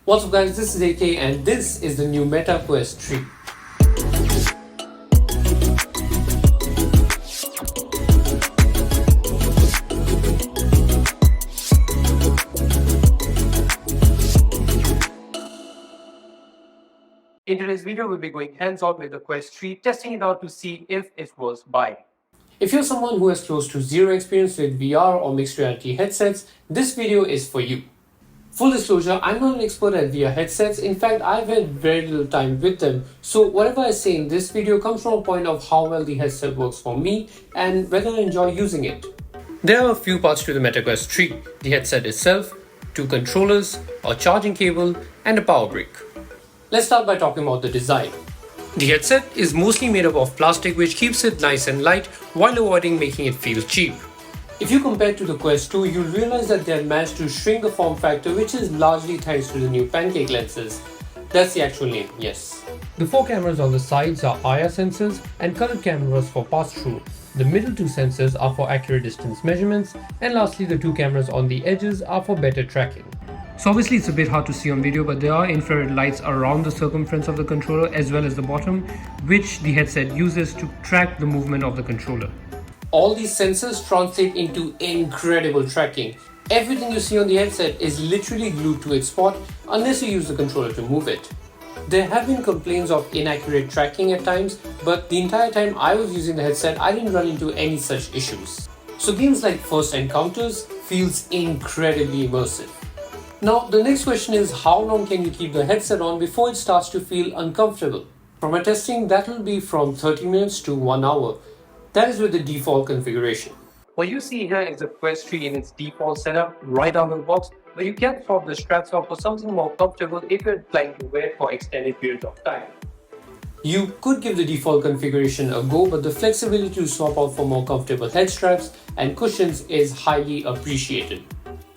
What's up guys, this is AK and this is the new Meta Quest 3. In today's video, we'll be going hands-on with the Quest 3, testing it out to see if it was buying. If you're someone who has close to zero experience with VR or mixed reality headsets, this video is for you. Full disclosure, I'm not an expert at VR headsets. In fact, I've had very little time with them. So whatever I say in this video comes from a point of how well the headset works for me and whether I enjoy using it. There are a few parts to the Meta Quest 3. The headset itself, 2 controllers, a charging cable, and a power brick. Let's start by talking about the design. The headset is mostly made up of plastic, which keeps it nice and light while avoiding making it feel cheap. If you compare to the Quest 2, you'll realize that they have managed to shrink the form factor, which is largely thanks to the new pancake lenses. That's the actual name, yes. The 4 cameras on the sides are IR sensors and colored cameras for pass-through. The middle 2 sensors are for accurate distance measurements, and lastly the 2 cameras on the edges are for better tracking. So obviously it's a bit hard to see on video, but there are infrared lights around the circumference of the controller as well as the bottom, which the headset uses to track the movement of the controller. All these sensors translate into incredible tracking. Everything you see on the headset is literally glued to its spot unless you use the controller to move it. There have been complaints of inaccurate tracking at times, but the entire time I was using the headset, I didn't run into any such issues. So games like First Encounters feels incredibly immersive. Now the next question is, how long can you keep the headset on before it starts to feel uncomfortable? From my testing, that will be from 30 minutes to 1 hour. That is with the default configuration. What you see here is the Quest 3 in its default setup right out of the box, but you can swap the straps off for something more comfortable if you're planning to wear it for extended periods of time. You could give the default configuration a go, but the flexibility to swap out for more comfortable head straps and cushions is highly appreciated.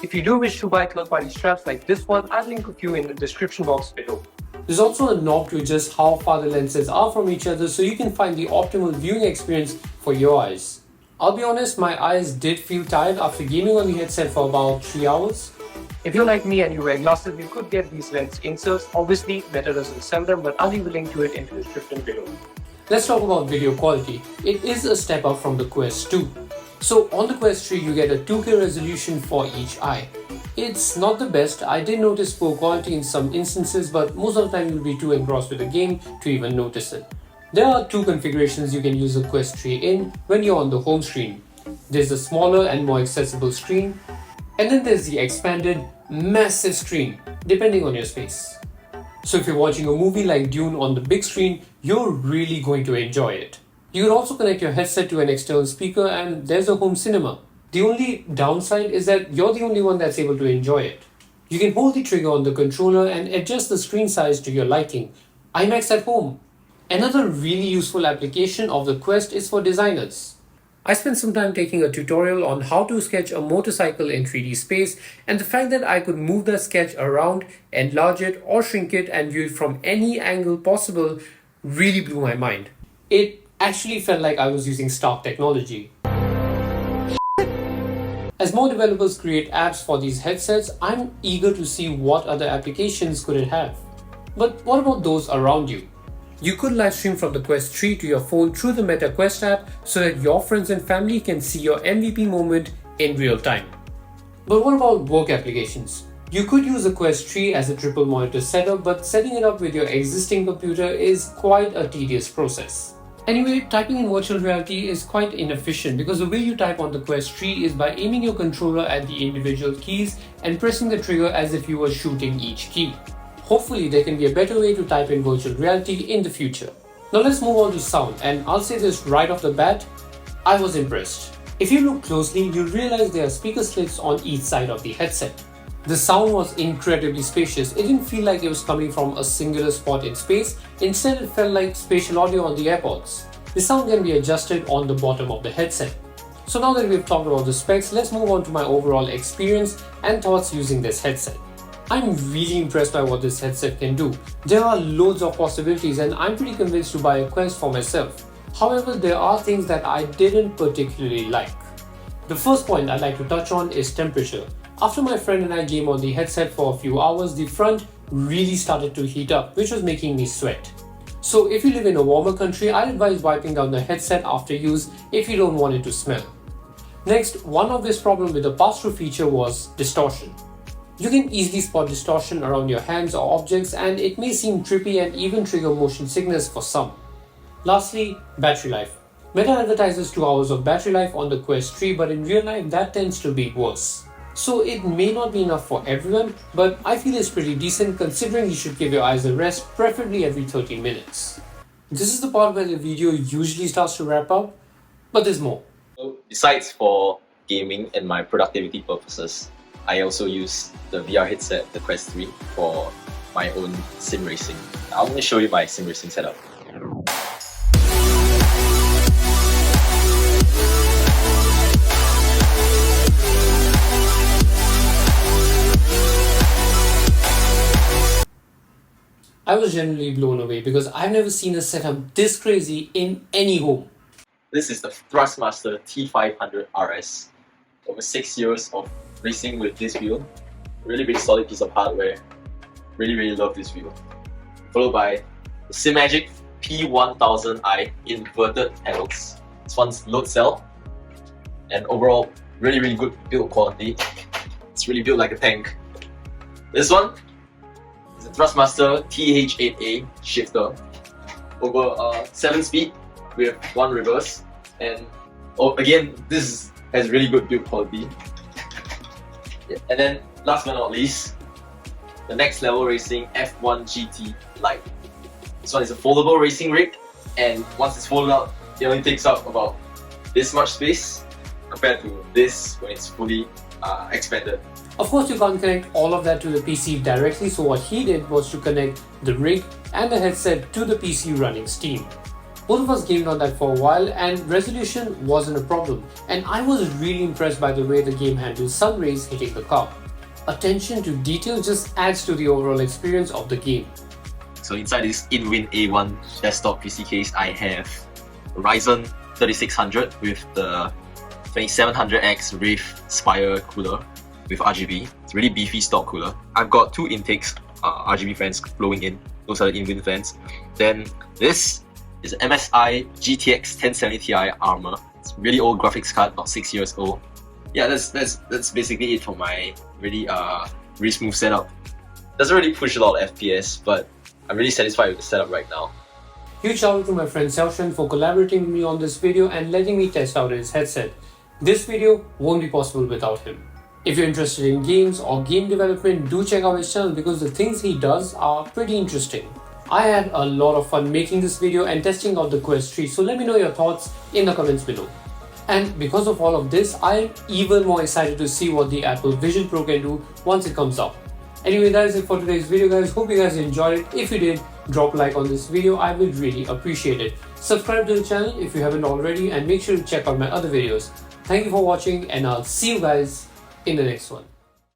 If you do wish to buy third-party straps like this one, I'll link a few in the description box below. There's also a knob to adjust how far the lenses are from each other so you can find the optimal viewing experience for your eyes. I'll be honest, my eyes did feel tired after gaming on the headset for about 3 hours. If you're like me and you wear glasses, you could get these lens inserts. Obviously, Meta doesn't sell them, but I'll leave a link to it in the description below. Let's talk about video quality. It is a step up from the Quest 2. So on the Quest 3, you get a 2K resolution for each eye. It's not the best. I did notice poor quality in some instances, but most of the time you'll be too engrossed with the game to even notice it. There are 2 configurations you can use the Quest 3 in when you're on the home screen. There's a smaller and more accessible screen, and then there's the expanded, massive screen, depending on your space. So if you're watching a movie like Dune on the big screen, you're really going to enjoy it. You can also connect your headset to an external speaker and there's a home cinema. The only downside is that you're the only one that's able to enjoy it. You can hold the trigger on the controller and adjust the screen size to your liking. IMAX at home. Another really useful application of the Quest is for designers. I spent some time taking a tutorial on how to sketch a motorcycle in 3D space, and the fact that I could move that sketch around, enlarge it or shrink it and view it from any angle possible really blew my mind. It actually felt like I was using Stark technology. As more developers create apps for these headsets, I'm eager to see what other applications could it have. But what about those around you? You could live stream from the Quest 3 to your phone through the Meta Quest app so that your friends and family can see your MVP moment in real time. But what about work applications? You could use the Quest 3 as a triple monitor setup, but setting it up with your existing computer is quite a tedious process. Anyway, typing in virtual reality is quite inefficient because the way you type on the Quest 3 is by aiming your controller at the individual keys and pressing the trigger as if you were shooting each key. Hopefully there can be a better way to type in virtual reality in the future. Now let's move on to sound, and I'll say this right off the bat, I was impressed. If you look closely, you'll realize there are speaker slits on each side of the headset. The sound was incredibly spacious. It didn't feel like it was coming from a singular spot in space. Instead, it felt like spatial audio on the AirPods. The sound can be adjusted on the bottom of the headset. So now that we've talked about the specs, let's move on to my overall experience and thoughts using this headset. I'm really impressed by what this headset can do. There are loads of possibilities and I'm pretty convinced to buy a Quest for myself. However, there are things that I didn't particularly like. The first point I'd like to touch on is temperature. After my friend and I game on the headset for a few hours, the front, really started to heat up, which was making me sweat. So if you live in a warmer country, I'd advise wiping down the headset after use if you don't want it to smell. Next, one obvious problem with the pass-through feature was distortion. You can easily spot distortion around your hands or objects, and it may seem trippy and even trigger motion sickness for some. Lastly, battery life. Meta advertises 2 hours of battery life on the Quest 3, but in real life that tends to be worse. So it may not be enough for everyone, but I feel it's pretty decent considering you should give your eyes a rest, preferably every 30 minutes. This is the part where the video usually starts to wrap up, but there's more. So besides for gaming and my productivity purposes, I also use the VR headset, the Quest 3, for my own sim racing. I'm going to show you my sim racing setup. I was genuinely blown away because I've never seen a setup this crazy in any home. This is the Thrustmaster T500 RS. Over 6 years of racing with this wheel. Really solid piece of hardware. Really love this wheel. Followed by the Simagic P1000i inverted pedals. This one's load cell. And overall, really good build quality. It's really built like a tank. This one is the Thrustmaster TH8A shifter. Over 7 speed with 1 reverse. And again, this has really good build quality. And then last but not least, the Next Level Racing F1 GT Lite. This one is a foldable racing rig, and once it's folded out, it only takes up about this much space compared to this when it's fully expanded. Of course, you can't connect all of that to the PC directly, so what he did was to connect the rig and the headset to the PC running Steam. Both of us gamed on that for a while and resolution wasn't a problem, and I was really impressed by the way the game handles sun rays hitting the car. Attention to detail just adds to the overall experience of the game. So inside this InWin A1 desktop PC case, I have a Ryzen 3600 with the 2700X Rift Spire cooler with RGB. It's a really beefy stock cooler. I've got 2 intakes, RGB fans flowing in. Those are the InWin fans. Then this is an MSI GTX 1070 Ti Armor. It's a really old graphics card, about 6 years old. Yeah, that's basically it for my really smooth setup. Doesn't really push a lot of FPS, but I'm really satisfied with the setup right now. Huge shout out to my friend Xiaoshen for collaborating with me on this video and letting me test out his headset. This video won't be possible without him. If you're interested in games or game development, do check out his channel because the things he does are pretty interesting. I had a lot of fun making this video and testing out the Quest 3, so let me know your thoughts in the comments below. And because of all of this, I'm even more excited to see what the Apple Vision Pro can do once it comes out. Anyway, that is it for today's video, guys. Hope you guys enjoyed it. If you did, drop a like on this video. I would really appreciate it. Subscribe to the channel if you haven't already, and make sure to check out my other videos. Thank you for watching, and I'll see you guys in the next one.